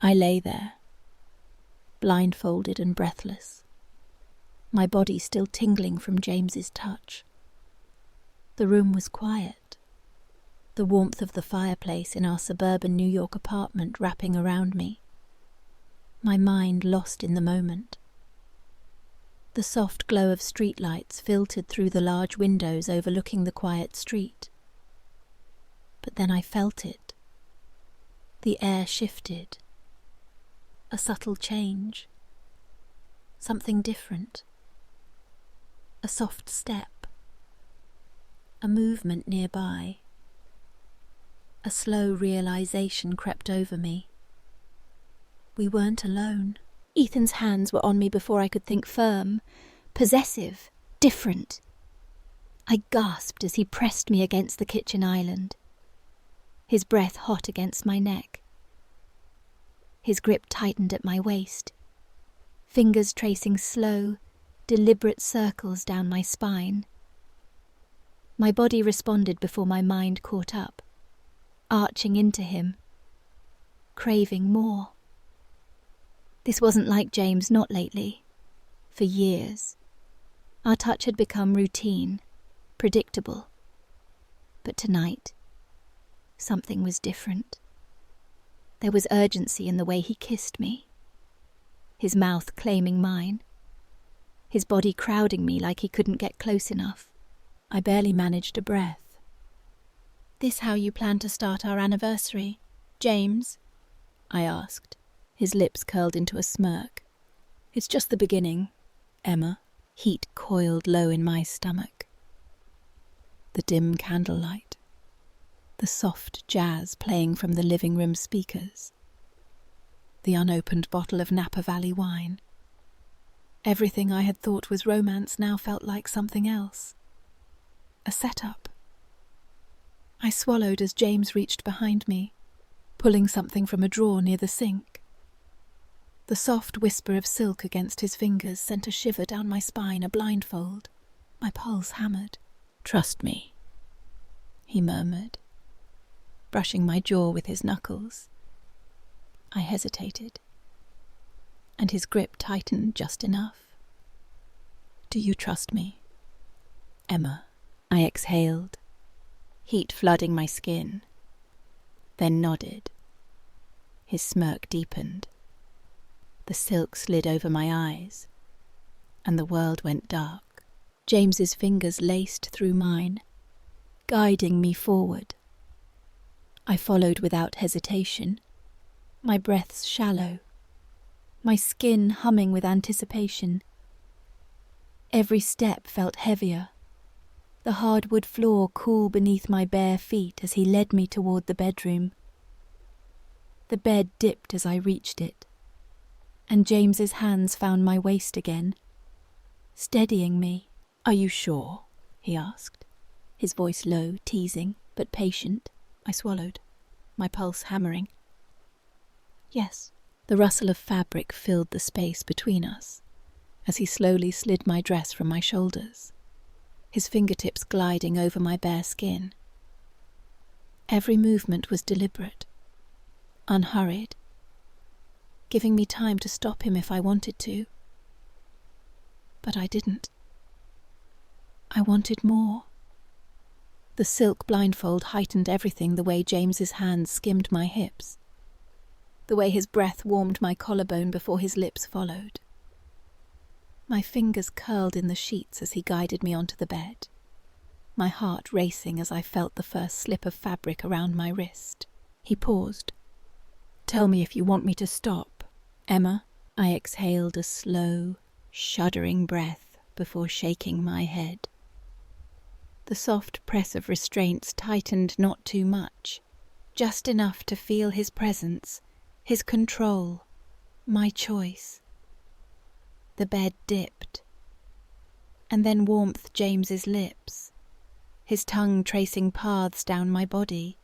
I lay there, blindfolded and breathless, my body still tingling from James's touch. The room was quiet, the warmth of the fireplace in our suburban New York apartment wrapping around me, my mind lost in the moment. The soft glow of streetlights filtered through the large windows overlooking the quiet street. But then I felt it. The air shifted. A subtle change. Something different. A soft step. A movement nearby. A slow realization crept over me. We weren't alone. Ethan's hands were on me before I could think. Firm, possessive, different. I gasped as he pressed me against the kitchen island, his breath hot against my neck. His grip tightened at my waist, fingers tracing slow, deliberate circles down my spine. My body responded before my mind caught up, arching into him, craving more. This wasn't like James, not lately. For years. Our touch had become routine, predictable. But tonight, something was different. There was urgency in the way he kissed me, his mouth claiming mine, his body crowding me like he couldn't get close enough. I barely managed a breath. "This how you plan to start our anniversary, James?" I asked. His lips curled into a smirk. "It's just the beginning, Emma." Heat coiled low in my stomach. The dim candlelight. The soft jazz playing from the living room speakers. The unopened bottle of Napa Valley wine. Everything I had thought was romance now felt like something else. A setup. I swallowed as James reached behind me, pulling something from a drawer near the sink. The soft whisper of silk against his fingers sent a shiver down my spine, a blindfold. My pulse hammered. "Trust me," he murmured, brushing my jaw with his knuckles. I hesitated, and his grip tightened just enough. "Do you trust me, Emma?" I exhaled, heat flooding my skin, then nodded. His smirk deepened. The silk slid over my eyes, and the world went dark. James's fingers laced through mine, guiding me forward. I followed without hesitation, my breaths shallow, my skin humming with anticipation. Every step felt heavier, the hardwood floor cool beneath my bare feet as he led me toward the bedroom. The bed dipped as I reached it, and James's hands found my waist again, steadying me. "Are you sure?" he asked, his voice low, teasing, but patient. I swallowed, my pulse hammering. "Yes." The rustle of fabric filled the space between us, as he slowly slid my dress from my shoulders, his fingertips gliding over my bare skin. Every movement was deliberate, unhurried, giving me time to stop him if I wanted to. But I didn't. I wanted more. The silk blindfold heightened everything, the way James's hands skimmed my hips, the way his breath warmed my collarbone before his lips followed. My fingers curled in the sheets as he guided me onto the bed, my heart racing as I felt the first slip of fabric around my wrist. He paused. "Tell me if you want me to stop, Emma." I exhaled a slow, shuddering breath before shaking my head. The soft press of restraints tightened not too much, just enough to feel his presence, his control, my choice. The bed dipped, and then warmth James's lips, his tongue tracing paths down my body,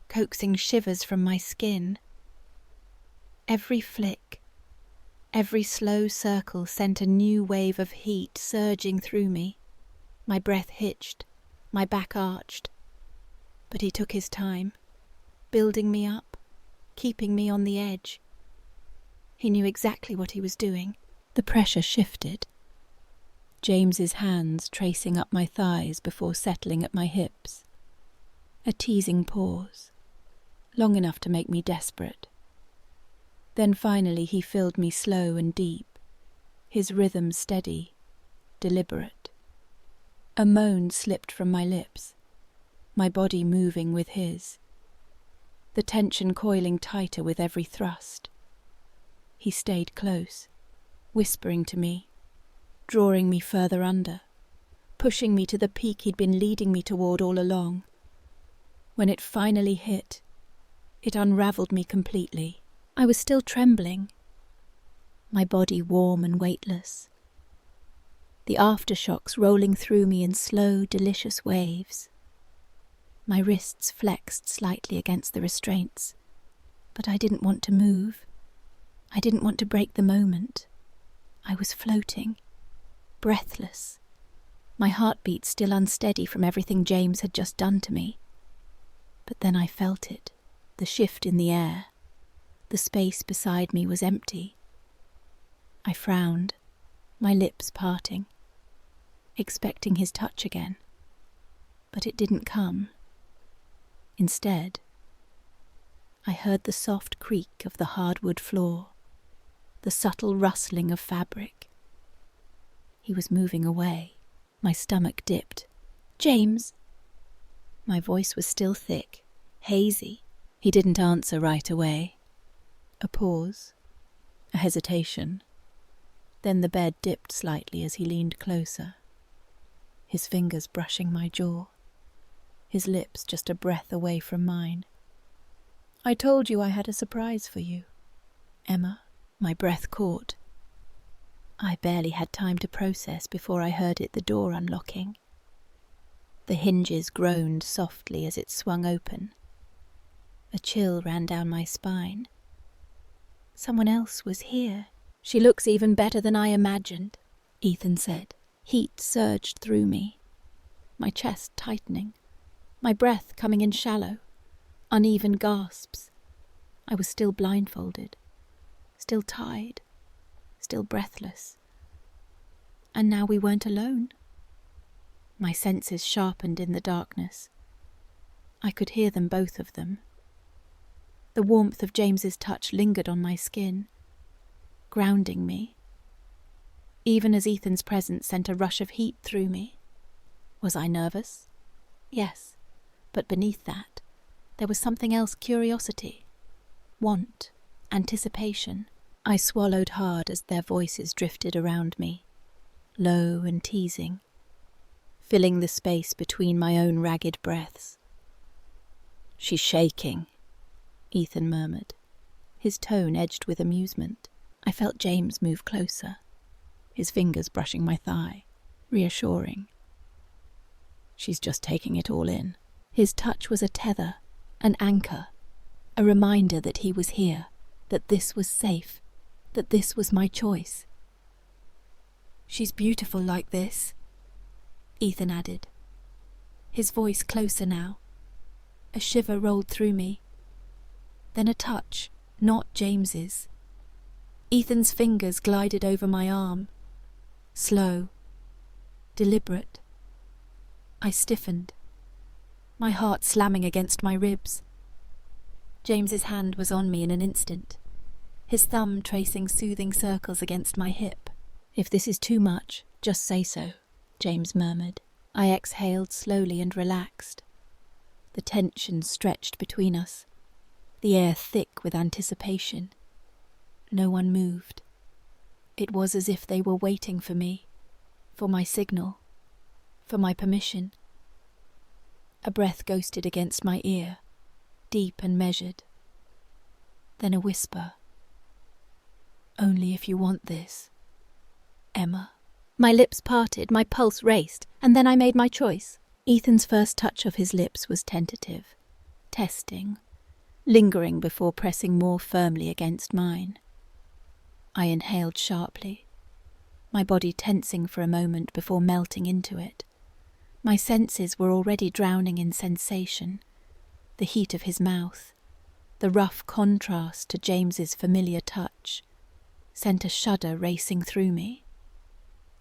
coaxing shivers from my skin. Every flick, every slow circle sent a new wave of heat surging through me. My breath hitched, my back arched. But he took his time, building me up, keeping me on the edge. He knew exactly what he was doing. The pressure shifted. James's hands tracing up my thighs before settling at my hips. A teasing pause, long enough to make me desperate. Then finally he filled me slow and deep, his rhythm steady, deliberate. A moan slipped from my lips, my body moving with his, the tension coiling tighter with every thrust. He stayed close, whispering to me, drawing me further under, pushing me to the peak he'd been leading me toward all along. When it finally hit, it unraveled me completely. I was still trembling, my body warm and weightless. The aftershocks rolling through me in slow, delicious waves. My wrists flexed slightly against the restraints, but I didn't want to move. I didn't want to break the moment. I was floating, breathless, my heartbeat still unsteady from everything James had just done to me. But then I felt it, the shift in the air. The space beside me was empty. I frowned, my lips parting, expecting his touch again. But it didn't come. Instead, I heard the soft creak of the hardwood floor, the subtle rustling of fabric. He was moving away. My stomach dipped. "James!" My voice was still thick, hazy. He didn't answer right away. A pause, a hesitation. Then the bed dipped slightly as he leaned closer, his fingers brushing my jaw, his lips just a breath away from mine. "I told you I had a surprise for you, Emma." My breath caught. I barely had time to process before I heard the door unlocking. The hinges groaned softly as it swung open. A chill ran down my spine. Someone else was here. "She looks even better than I imagined," Ethan said. Heat surged through me, my chest tightening, my breath coming in shallow, uneven gasps. I was still blindfolded, still tied, still breathless. And now we weren't alone. My senses sharpened in the darkness. I could hear them, both of them. The warmth of James's touch lingered on my skin, grounding me, even as Ethan's presence sent a rush of heat through me. Was I nervous? Yes, but beneath that, there was something else: curiosity, want, anticipation. I swallowed hard as their voices drifted around me, low and teasing, filling the space between my own ragged breaths. "She's shaking," Ethan murmured, his tone edged with amusement. I felt James move closer, his fingers brushing my thigh, reassuring. "She's just taking it all in." His touch was a tether, an anchor, a reminder that he was here, that this was safe, that this was my choice. "She's beautiful like this," Ethan added, his voice closer now. A shiver rolled through me. Then a touch, not James's. Ethan's fingers glided over my arm, slow, deliberate. I stiffened, my heart slamming against my ribs. James's hand was on me in an instant, his thumb tracing soothing circles against my hip. "If this is too much, just say so," James murmured. I exhaled slowly and relaxed. The tension stretched between us, the air thick with anticipation. No one moved. It was as if they were waiting for me, for my signal, for my permission. A breath ghosted against my ear, deep and measured. Then a whisper. "Only if you want this, Emma." My lips parted, my pulse raced, and then I made my choice. Ethan's first touch of his lips was tentative, testing, lingering before pressing more firmly against mine. I inhaled sharply, my body tensing for a moment before melting into it. My senses were already drowning in sensation, the heat of his mouth, the rough contrast to James's familiar touch, sent a shudder racing through me.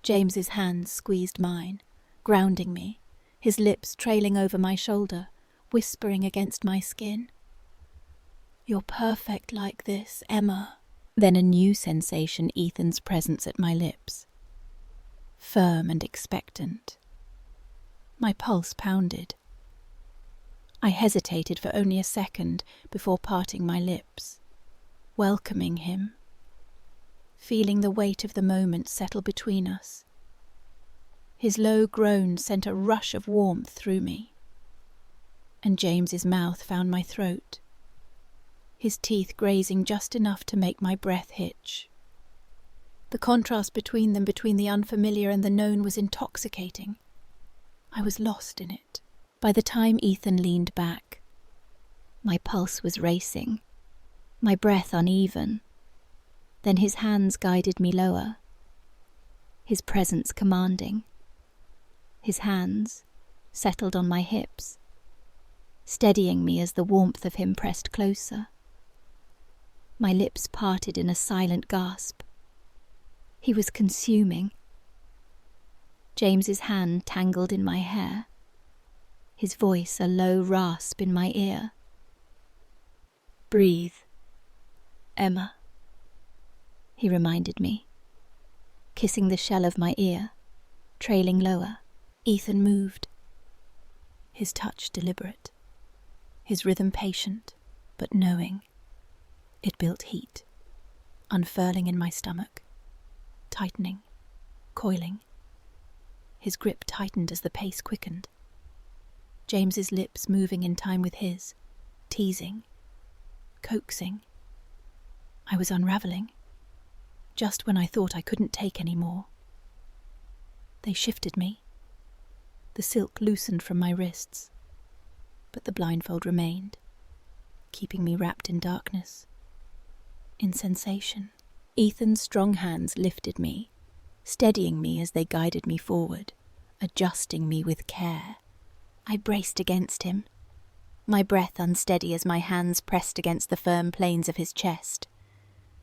James's hands squeezed mine, grounding me, his lips trailing over my shoulder, whispering against my skin. "You're perfect like this, Emma." Then a new sensation, Ethan's presence at my lips. Firm and expectant. My pulse pounded. I hesitated for only a second before parting my lips, welcoming him, feeling the weight of the moment settle between us. His low groan sent a rush of warmth through me, and James's mouth found my throat, his teeth grazing just enough to make my breath hitch. The contrast between them, between the unfamiliar and the known, was intoxicating. I was lost in it. By the time Ethan leaned back, my pulse was racing, my breath uneven. Then his hands guided me lower, his presence commanding. His hands settled on my hips, steadying me as the warmth of him pressed closer. My lips parted in a silent gasp. He was consuming. James's hand tangled in my hair, his voice a low rasp in my ear. "Breathe, Emma," he reminded me, kissing the shell of my ear, trailing lower. Ethan moved, his touch deliberate, his rhythm patient, but knowing. It built heat, unfurling in my stomach, tightening, coiling. His grip tightened as the pace quickened. James's lips moving in time with his, teasing, coaxing. I was unraveling, just when I thought I couldn't take any more. They shifted me. The silk loosened from my wrists, but the blindfold remained, keeping me wrapped in darkness, in sensation. Ethan's strong hands lifted me, steadying me as they guided me forward, adjusting me with care. I braced against him, my breath unsteady as my hands pressed against the firm planes of his chest.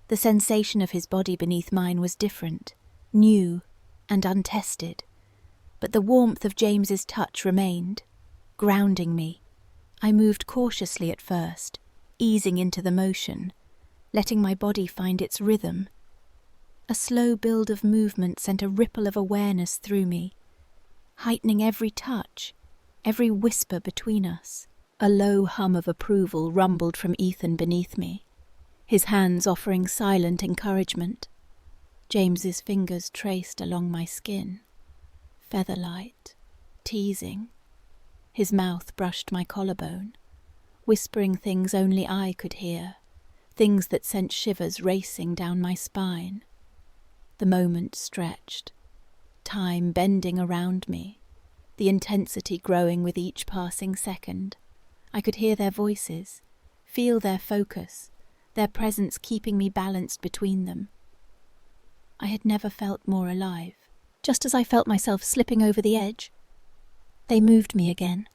The sensation of his body beneath mine was different, new and untested, but the warmth of James's touch remained, grounding me. I moved cautiously at first, easing into the motion, letting my body find its rhythm. A slow build of movement sent a ripple of awareness through me, heightening every touch, every whisper between us. A low hum of approval rumbled from Ethan beneath me, his hands offering silent encouragement. James's fingers traced along my skin, feather-light, teasing. His mouth brushed my collarbone, whispering things only I could hear, things that sent shivers racing down my spine. The moment stretched, time bending around me, the intensity growing with each passing second. I could hear their voices, feel their focus, their presence keeping me balanced between them. I had never felt more alive. Just as I felt myself slipping over the edge, they moved me again.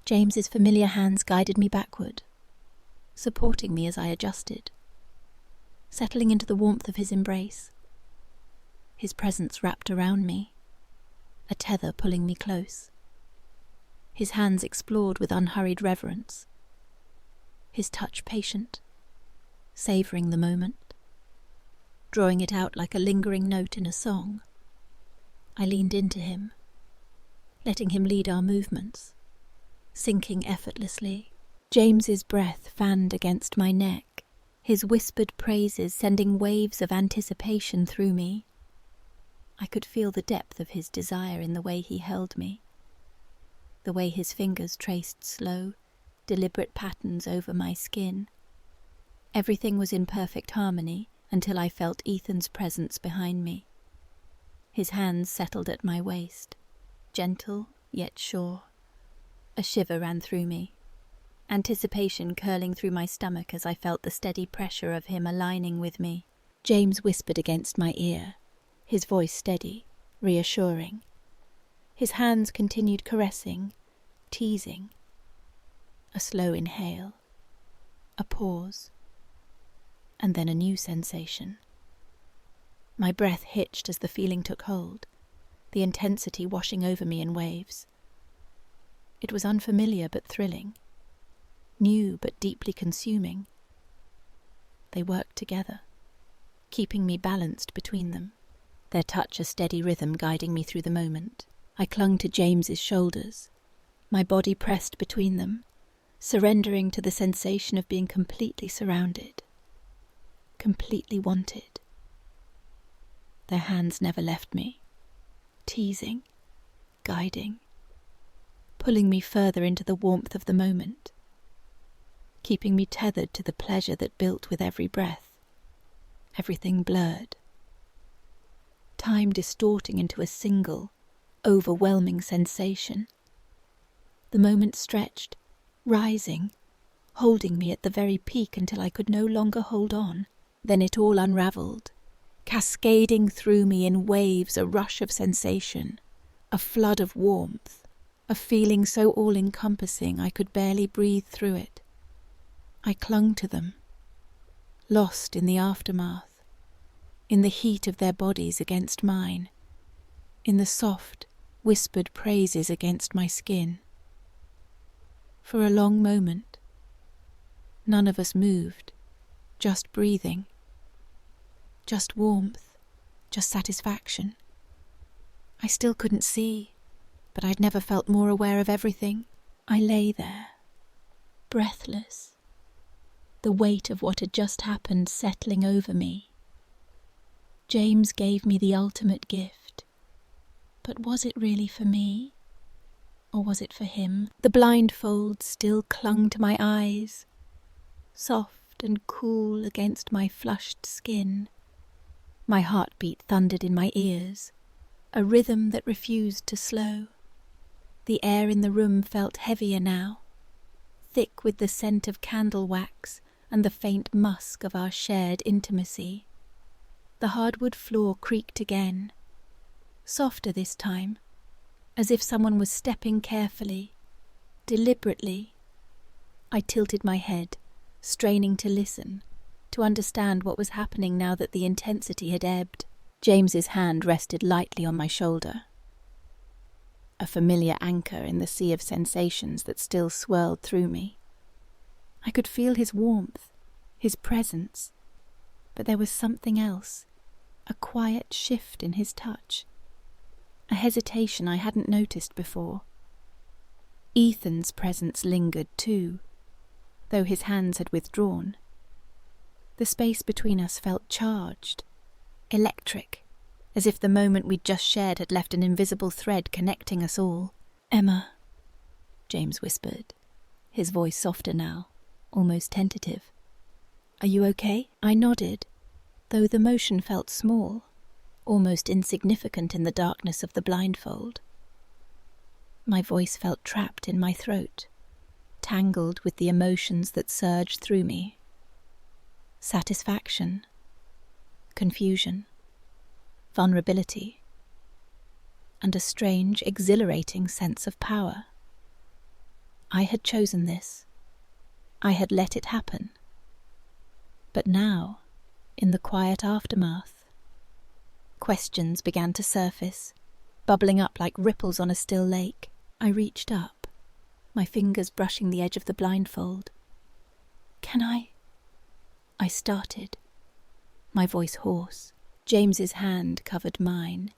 James's familiar hands guided me backward, supporting me as I adjusted, settling into the warmth of his embrace. His presence wrapped around me, a tether pulling me close. His hands explored with unhurried reverence, his touch patient, savouring the moment, drawing it out like a lingering note in a song. I leaned into him, letting him lead our movements, sinking effortlessly. James's breath fanned against my neck, his whispered praises sending waves of anticipation through me. I could feel the depth of his desire in the way he held me, the way his fingers traced slow, deliberate patterns over my skin. Everything was in perfect harmony until I felt Ethan's presence behind me. His hands settled at my waist, gentle yet sure. A shiver ran through me, anticipation curling through my stomach as I felt the steady pressure of him aligning with me. James whispered against my ear, his voice steady, reassuring. His hands continued caressing, teasing. A slow inhale, a pause, and then a new sensation. My breath hitched as the feeling took hold, the intensity washing over me in waves. It was unfamiliar but thrilling, new but deeply consuming. They worked together, keeping me balanced between them, their touch a steady rhythm guiding me through the moment. I clung to James's shoulders, my body pressed between them, surrendering to the sensation of being completely surrounded, completely wanted. Their hands never left me, teasing, guiding, pulling me further into the warmth of the moment, keeping me tethered to the pleasure that built with every breath, everything blurred, time distorting into a single, overwhelming sensation. The moment stretched, rising, holding me at the very peak until I could no longer hold on. Then it all unravelled, cascading through me in waves, a rush of sensation, a flood of warmth, a feeling so all-encompassing I could barely breathe through it. I clung to them, lost in the aftermath, in the heat of their bodies against mine, in the soft, whispered praises against my skin. For a long moment, none of us moved, just breathing, just warmth, just satisfaction. I still couldn't see, but I'd never felt more aware of everything. I lay there, breathless, the weight of what had just happened settling over me. James gave me the ultimate gift, but was it really for me? Or was it for him? The blindfold still clung to my eyes, soft and cool against my flushed skin. My heartbeat thundered in my ears, a rhythm that refused to slow. The air in the room felt heavier now, thick with the scent of candle wax and the faint musk of our shared intimacy. The hardwood floor creaked again, softer this time, as if someone was stepping carefully, deliberately. I tilted my head, straining to listen, to understand what was happening now that the intensity had ebbed. James's hand rested lightly on my shoulder, a familiar anchor in the sea of sensations that still swirled through me. I could feel his warmth, his presence, but there was something else, a quiet shift in his touch, a hesitation I hadn't noticed before. Ethan's presence lingered too, though his hands had withdrawn. The space between us felt charged, electric, as if the moment we'd just shared had left an invisible thread connecting us all. "Emma," James whispered, his voice softer now, almost tentative. "Are you okay?" I nodded, though the motion felt small, almost insignificant in the darkness of the blindfold. My voice felt trapped in my throat, tangled with the emotions that surged through me. Satisfaction, confusion, vulnerability, and a strange, exhilarating sense of power. I had chosen this. I had let it happen. But now, in the quiet aftermath, questions began to surface, bubbling up like ripples on a still lake. I reached up, my fingers brushing the edge of the blindfold. "Can I?" I started, my voice hoarse. James's hand covered mine,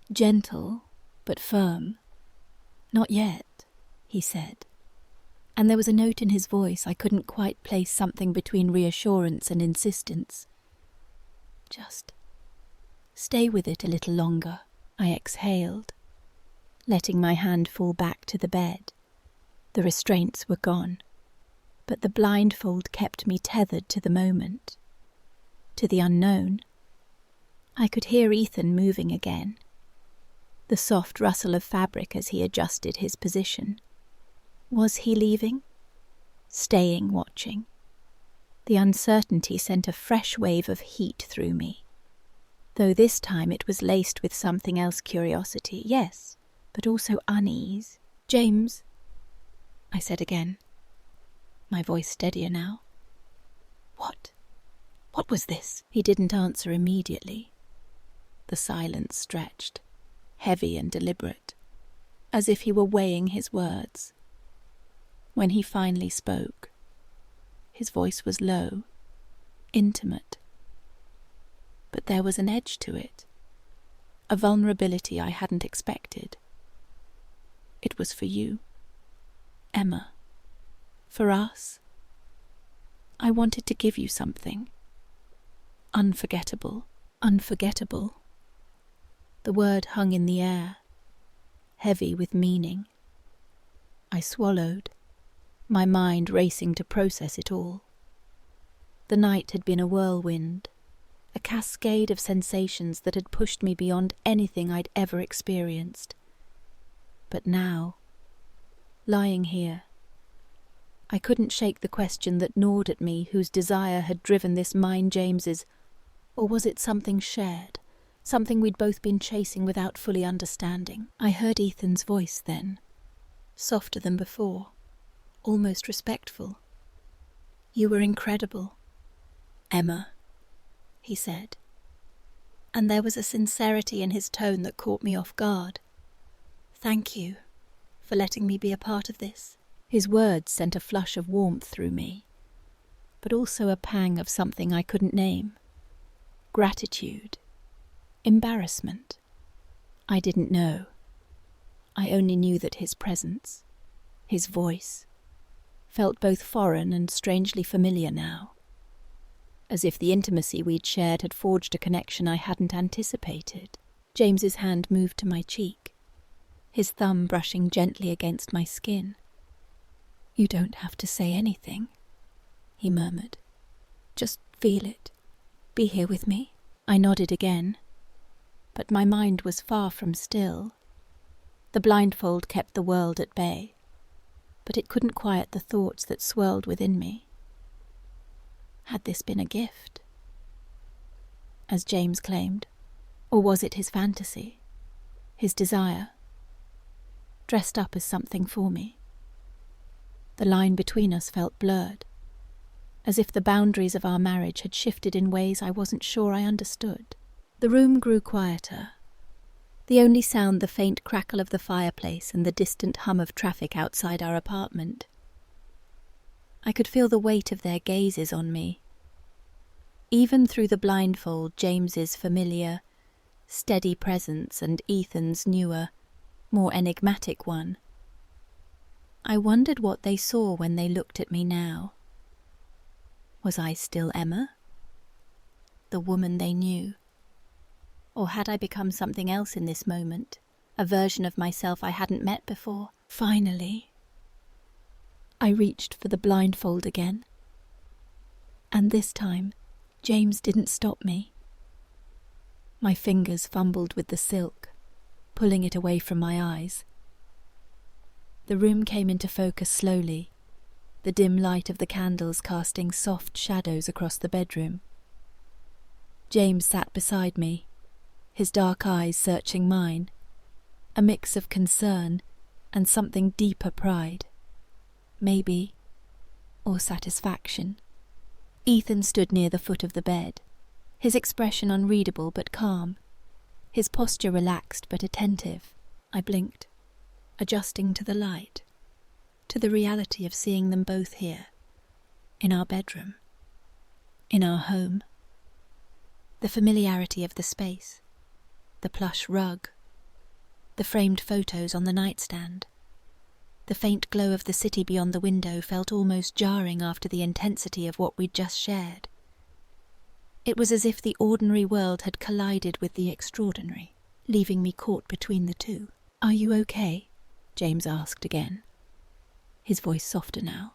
gentle but firm. "Not yet," he said, and there was a note in his voice I couldn't quite place, something between reassurance and insistence. "Just stay with it a little longer," I exhaled, letting my hand fall back to the bed. The restraints were gone, but the blindfold kept me tethered to the moment, to the unknown. I could hear Ethan moving again, the soft rustle of fabric as he adjusted his position. Was he leaving? Staying watching? The uncertainty sent a fresh wave of heat through me, though this time it was laced with something else: curiosity, yes, but also unease. "James," I said again, my voice steadier now. "What?" What was this? He didn't answer immediately. The silence stretched, heavy and deliberate, as if he were weighing his words. When he finally spoke, his voice was low, intimate. But there was an edge to it, a vulnerability I hadn't expected. It was for you, Emma. For us. I wanted to give you something. Unforgettable. Unforgettable. The word hung in the air, heavy with meaning. I swallowed, my mind racing to process it all. The night had been a whirlwind, a cascade of sensations that had pushed me beyond anything I'd ever experienced. But now, lying here, I couldn't shake the question that gnawed at me, whose desire had driven this mine James's, or was it something shared, something we'd both been chasing without fully understanding? I heard Ethan's voice then, softer than before, almost respectful. You were incredible, Emma, he said, and there was a sincerity in his tone that caught me off guard. Thank you for letting me be a part of this. His words sent a flush of warmth through me, but also a pang of something I couldn't name. Gratitude. Embarrassment. I didn't know. I only knew that his presence, his voice, felt both foreign and strangely familiar now, as if the intimacy we'd shared had forged a connection I hadn't anticipated. James's hand moved to my cheek, his thumb brushing gently against my skin. You don't have to say anything, he murmured. Just feel it. Be here with me. I nodded again, but my mind was far from still. The blindfold kept the world at bay, but it couldn't quiet the thoughts that swirled within me. Had this been a gift, as James claimed, or was it his fantasy, his desire, dressed up as something for me? The line between us felt blurred, as if the boundaries of our marriage had shifted in ways I wasn't sure I understood. The room grew quieter, the only sound the faint crackle of the fireplace and the distant hum of traffic outside our apartment. I could feel the weight of their gazes on me. Even through the blindfold, James's familiar, steady presence and Ethan's newer, more enigmatic one. I wondered what they saw when they looked at me now. Was I still Emma? The woman they knew? Or had I become something else in this moment, a version of myself I hadn't met before? Finally, I reached for the blindfold again. And this time, James didn't stop me. My fingers fumbled with the silk, pulling it away from my eyes. The room came into focus slowly, the dim light of the candles casting soft shadows across the bedroom. James sat beside me, his dark eyes searching mine, a mix of concern and something deeper pride, maybe, or satisfaction. Ethan stood near the foot of the bed, his expression unreadable but calm, his posture relaxed but attentive. I blinked, adjusting to the light, to the reality of seeing them both here, in our bedroom, in our home. The familiarity of the space, the plush rug, the framed photos on the nightstand. The faint glow of the city beyond the window felt almost jarring after the intensity of what we'd just shared. It was as if the ordinary world had collided with the extraordinary, leaving me caught between the two. Are you okay? James asked again, his voice softer now,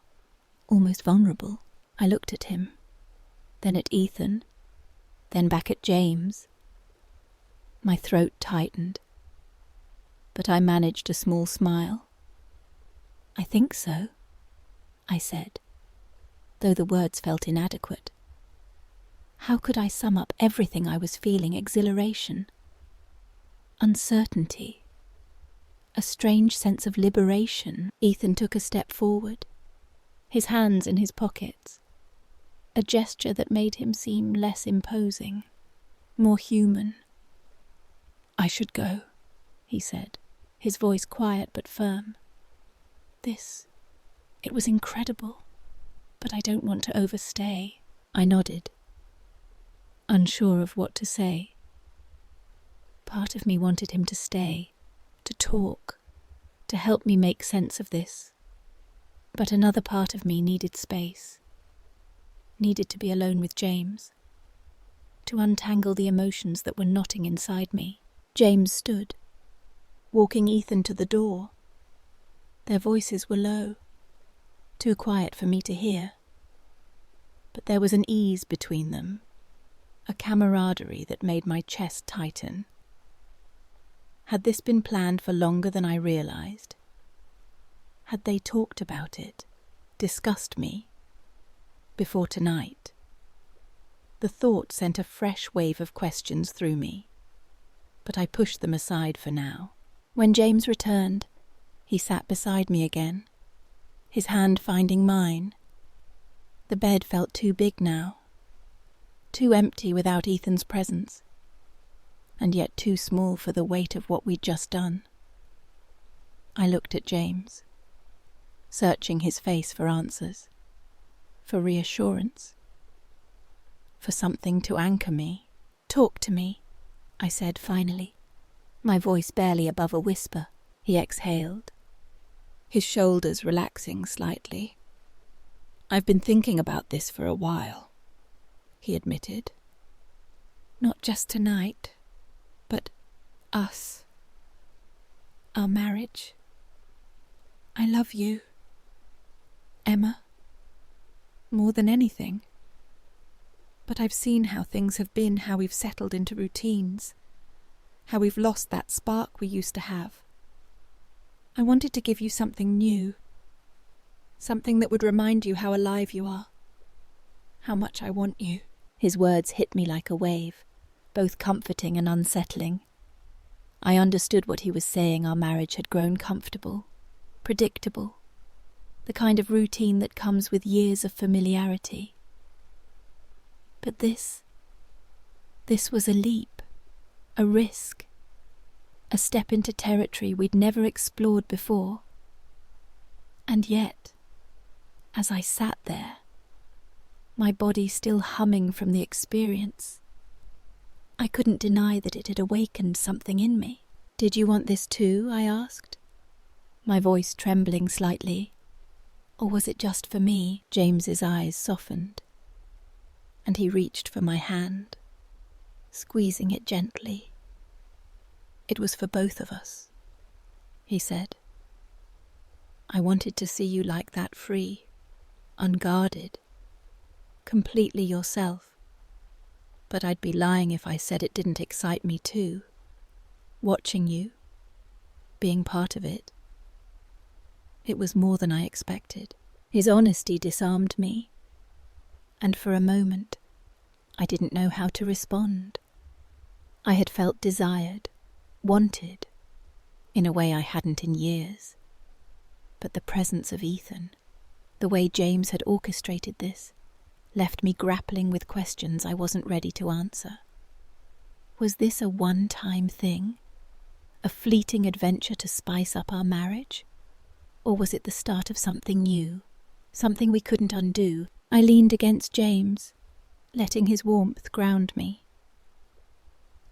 almost vulnerable. I looked at him, then at Ethan, then back at James. My throat tightened, but I managed a small smile. I think so, I said, though the words felt inadequate. How could I sum up everything I was feeling? Exhilaration, uncertainty, a strange sense of liberation. Ethan took a step forward, his hands in his pockets. a gesture that made him seem less imposing, more human. "I should go," he said, his voice quiet but firm. It was incredible, but I don't want to overstay." I nodded, unsure of what to say. Part of me wanted him to stay, to talk, to help me make sense of this. But another part of me needed space, needed to be alone with James, to untangle the emotions that were knotting inside me. James stood, walking Ethan to the door. Their voices were low, too quiet for me to hear. But there was an ease between them, a camaraderie that made my chest tighten. Had this been planned for longer than I realized? Had they talked about it, discussed me, before tonight? The thought sent a fresh wave of questions through me, but I pushed them aside for now. When James returned, he sat beside me again, his hand finding mine. The bed felt too big now, too empty without Ethan's presence, and yet too small for the weight of what we'd just done. I looked at James, searching his face for answers, for reassurance, for something to anchor me. "Talk to me," I said finally, my voice barely above a whisper. He exhaled, his shoulders relaxing slightly. "I've been thinking about this for a while," he admitted. "Not just tonight, but us. Our marriage. I love you, Emma, more than anything. But I've seen how things have been, how we've settled into routines, how we've lost that spark we used to have. I wanted to give you something new, something that would remind you how alive you are, how much I want you." His words hit me like a wave, both comforting and unsettling. I understood what he was saying. Our marriage had grown comfortable, predictable, the kind of routine that comes with years of familiarity. But this was a leap, a risk, a step into territory we'd never explored before. And yet, as I sat there, my body still humming from the experience, I couldn't deny that it had awakened something in me. "Did you want this too?" I asked, my voice trembling slightly. "Or was it just for me?" James's eyes softened, and he reached for my hand, squeezing it gently. "It was for both of us," he said. "I wanted to see you like that, free, unguarded, completely yourself. But I'd be lying if I said it didn't excite me too. Watching you, being part of it. It was more than I expected." His honesty disarmed me, and for a moment, I didn't know how to respond. I had felt desired, wanted, in a way I hadn't in years. But the presence of Ethan, the way James had orchestrated this, left me grappling with questions I wasn't ready to answer. Was this a one-time thing? A fleeting adventure to spice up our marriage? Or was it the start of something new, something we couldn't undo? I leaned against James, letting his warmth ground me.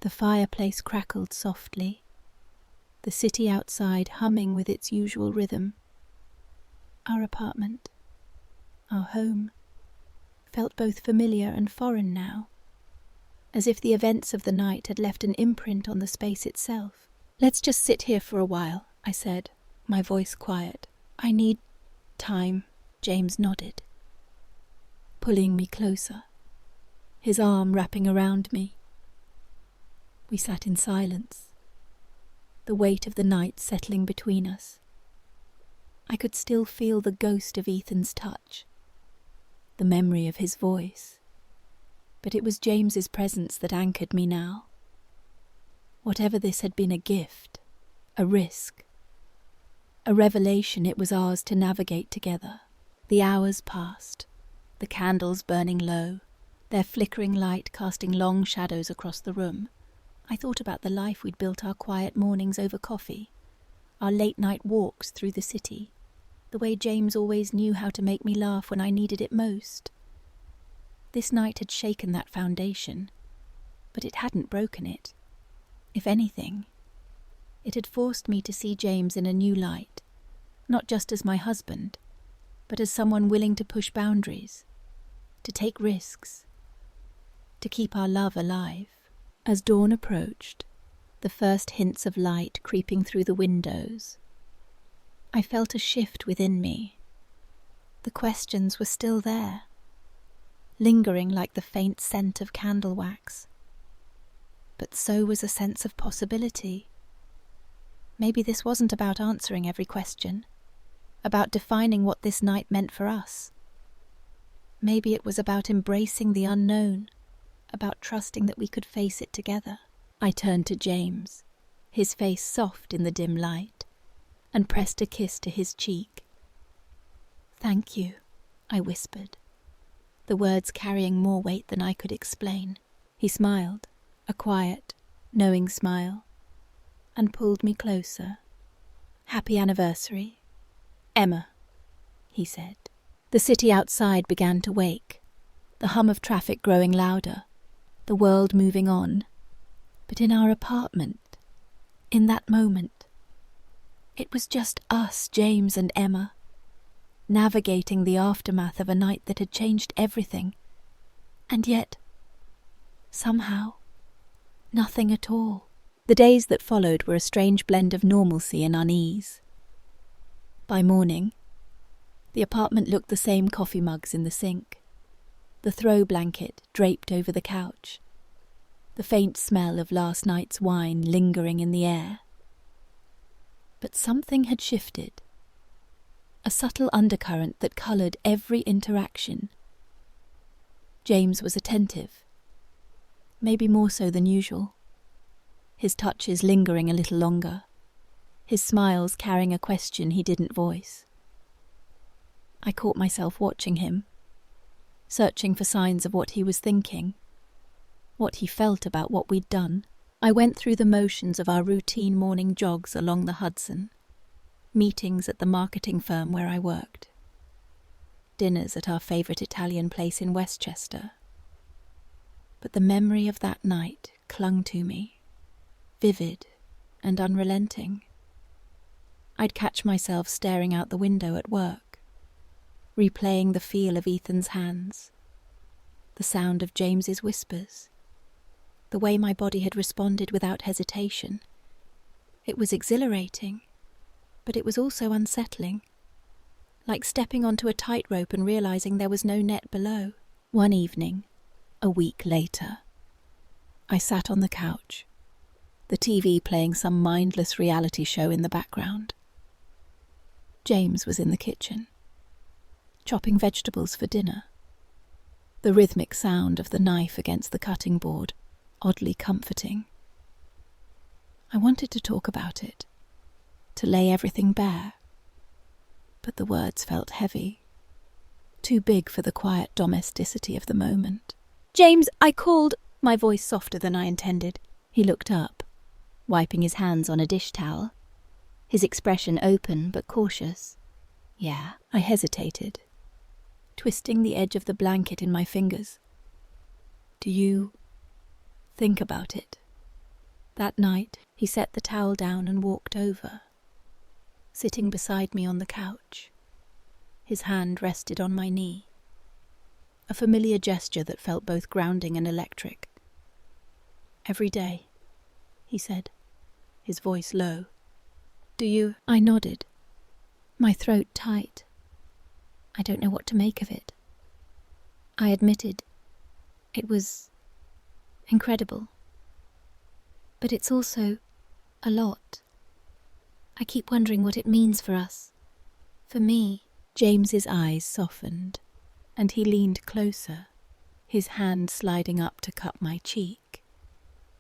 The fireplace crackled softly, the city outside humming with its usual rhythm. Our apartment, our home, felt both familiar and foreign now, as if the events of the night had left an imprint on the space itself. "Let's just sit here for a while," I said, my voice quiet. "I need time." James nodded, pulling me closer, his arm wrapping around me. We sat in silence, the weight of the night settling between us. I could still feel the ghost of Ethan's touch, the memory of his voice, but it was James's presence that anchored me now. Whatever this had been, a gift, a risk, a revelation, it was ours to navigate together. The hours passed, the candles burning low, their flickering light casting long shadows across the room. I thought about the life we'd built, our quiet mornings over coffee, our late-night walks through the city, the way James always knew how to make me laugh when I needed it most. This night had shaken that foundation, but it hadn't broken it. If anything, it had forced me to see James in a new light, not just as my husband, but as someone willing to push boundaries, to take risks, to keep our love alive. As dawn approached, the first hints of light creeping through the windows, I felt a shift within me. The questions were still there, lingering like the faint scent of candle wax. But so was a sense of possibility. Maybe this wasn't about answering every question, about defining what this night meant for us. Maybe it was about embracing the unknown, about trusting that we could face it together. I turned to James, his face soft in the dim light, and pressed a kiss to his cheek. "Thank you," I whispered, the words carrying more weight than I could explain. He smiled, a quiet, knowing smile, and pulled me closer. "Happy anniversary, Emma," he said. The city outside began to wake, the hum of traffic growing louder, the world moving on. But in our apartment, in that moment, it was just us, James and Emma, navigating the aftermath of a night that had changed everything, and yet, somehow, nothing at all. The days that followed were a strange blend of normalcy and unease. By morning, the apartment looked the same: coffee mugs in the sink, the throw blanket draped over the couch, the faint smell of last night's wine lingering in the air. But something had shifted, a subtle undercurrent that coloured every interaction. James was attentive, maybe more so than usual, his touches lingering a little longer, his smiles carrying a question he didn't voice. I caught myself watching him, searching for signs of what he was thinking, what he felt about what we'd done. I went through the motions of our routine morning jogs along the Hudson, meetings at the marketing firm where I worked, dinners at our favourite Italian place in Westchester. But the memory of that night clung to me, vivid and unrelenting. I'd catch myself staring out the window at work, replaying the feel of Ethan's hands, the sound of James's whispers, the way my body had responded without hesitation. It was exhilarating, but it was also unsettling, like stepping onto a tightrope and realizing there was no net below. One evening, a week later, I sat on the couch, the TV playing some mindless reality show in the background. James was in the kitchen, chopping vegetables for dinner, the rhythmic sound of the knife against the cutting board oddly comforting. I wanted to talk about it, to lay everything bare, but the words felt heavy, too big for the quiet domesticity of the moment. "James, I called," my voice softer than I intended. He looked up, wiping his hands on a dish towel, his expression open but cautious. "Yeah." I hesitated, twisting the edge of the blanket in my fingers. "Do you think about it?" That night, he set the towel down and walked over, sitting beside me on the couch. His hand rested on my knee, a familiar gesture that felt both grounding and electric. "Every day," he said, his voice low. "Do you?" I nodded, my throat tight. I don't know what to make of it. I admitted, it was incredible. But it's also a lot. I keep wondering what it means for us. For me. James's eyes softened, and he leaned closer, his hand sliding up to cup my cheek.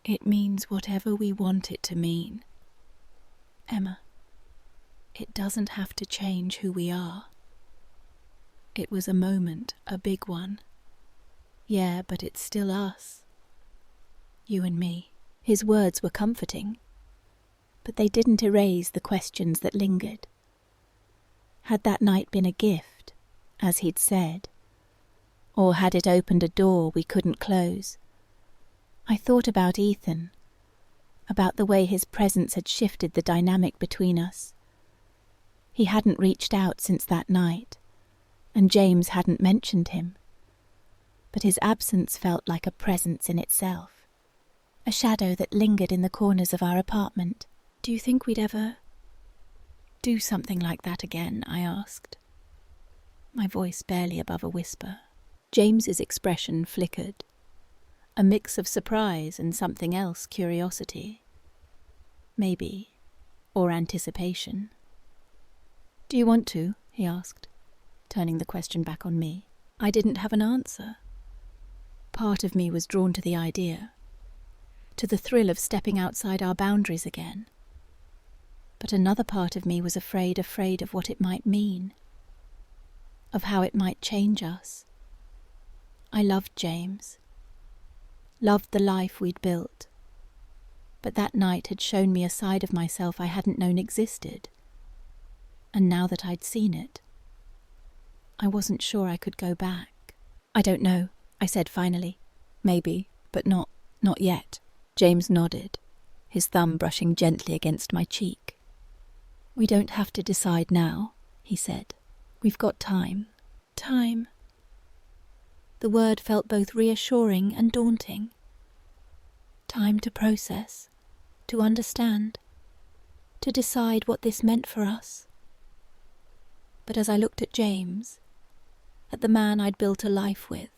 "It means whatever we want it to mean. Emma, it doesn't have to change who we are." It was a moment, a big one. Yeah, but it's still us. You and me. His words were comforting, but they didn't erase the questions that lingered. Had that night been a gift, as he'd said, or had it opened a door we couldn't close? I thought about Ethan, about the way his presence had shifted the dynamic between us. He hadn't reached out since that night, and James hadn't mentioned him. But his absence felt like a presence in itself, a shadow that lingered in the corners of our apartment. Do you think we'd ever do something like that again? I asked, my voice barely above a whisper. James's expression flickered, a mix of surprise and something else, curiosity. Maybe, or anticipation. Do you want to? He asked, turning the question back on me. I didn't have an answer. Part of me was drawn to the idea, to the thrill of stepping outside our boundaries again. But another part of me was afraid of what it might mean, of how it might change us. I loved James, loved the life we'd built, but that night had shown me a side of myself I hadn't known existed, and now that I'd seen it, I wasn't sure I could go back. I don't know, I said finally. Maybe, but not yet. James nodded, his thumb brushing gently against my cheek. We don't have to decide now, he said. We've got time. Time. The word felt both reassuring and daunting. Time to process, to understand, to decide what this meant for us. But as I looked at James, at the man I'd built a life with,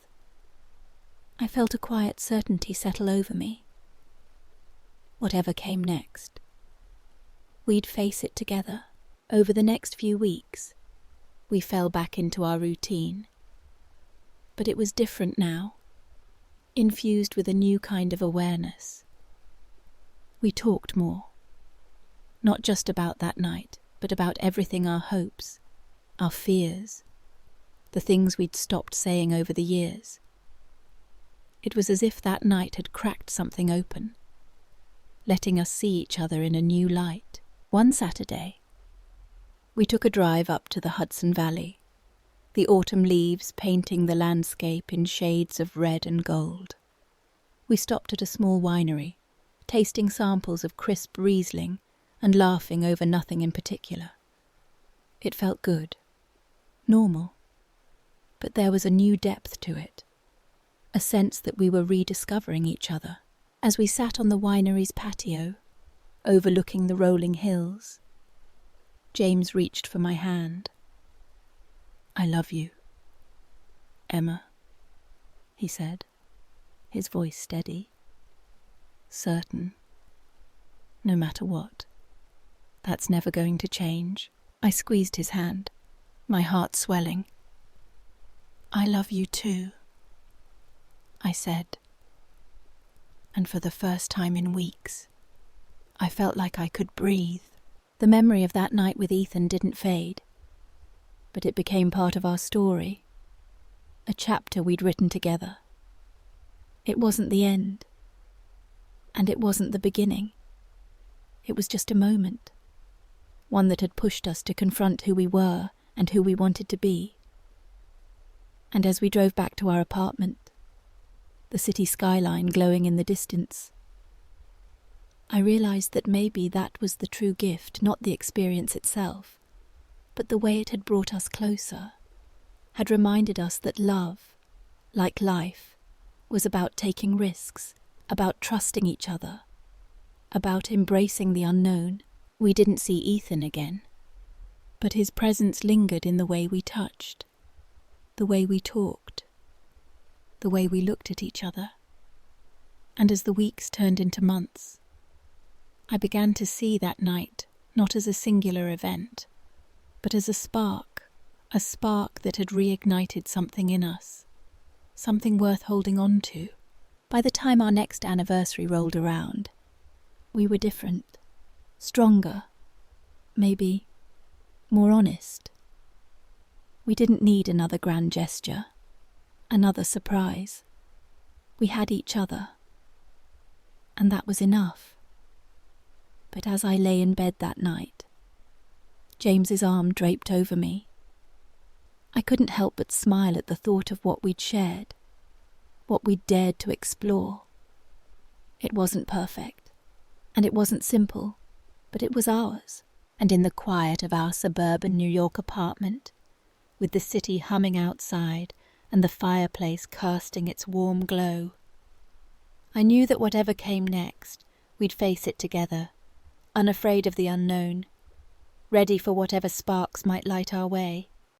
I felt a quiet certainty settle over me. Whatever came next, we'd face it together. Over the next few weeks, we fell back into our routine. But it was different now, infused with a new kind of awareness. We talked more, not just about that night, but about everything: our hopes, our fears, the things we'd stopped saying over the years. It was as if that night had cracked something open, letting us see each other in a new light. One Saturday, we took a drive up to the Hudson Valley, the autumn leaves painting the landscape in shades of red and gold. We stopped at a small winery, tasting samples of crisp Riesling and laughing over nothing in particular. It felt good, normal, but there was a new depth to it, a sense that we were rediscovering each other. As we sat on the winery's patio, overlooking the rolling hills, James reached for my hand. I love you, Emma, he said, his voice steady, certain, no matter what. That's never going to change. I squeezed his hand, my heart swelling. I love you too, I said, and for the first time in weeks, I felt like I could breathe. The memory of that night with Ethan didn't fade, but it became part of our story, a chapter we'd written together. It wasn't the end, and it wasn't the beginning. It was just a moment, one that had pushed us to confront who we were and who we wanted to be. And as we drove back to our apartment, the city skyline glowing in the distance, I realized that maybe that was the true gift, not the experience itself, but the way it had brought us closer, had reminded us that love, like life, was about taking risks, about trusting each other, about embracing the unknown. We didn't see Ethan again, but his presence lingered in the way we touched, the way we talked, the way we looked at each other. And as the weeks turned into months, I began to see that night not as a singular event, but as a spark that had reignited something in us, something worth holding on to. By the time our next anniversary rolled around, we were different, stronger, maybe more honest. We didn't need another grand gesture, another surprise. We had each other, and that was enough. But as I lay in bed that night, James's arm draped over me. I couldn't help but smile at the thought of what we'd shared, what we'd dared to explore. It wasn't perfect, and it wasn't simple, but it was ours. And in the quiet of our suburban New York apartment, with the city humming outside and the fireplace casting its warm glow, I knew that whatever came next, we'd face it together, unafraid of the unknown, ready for whatever sparks might light our way.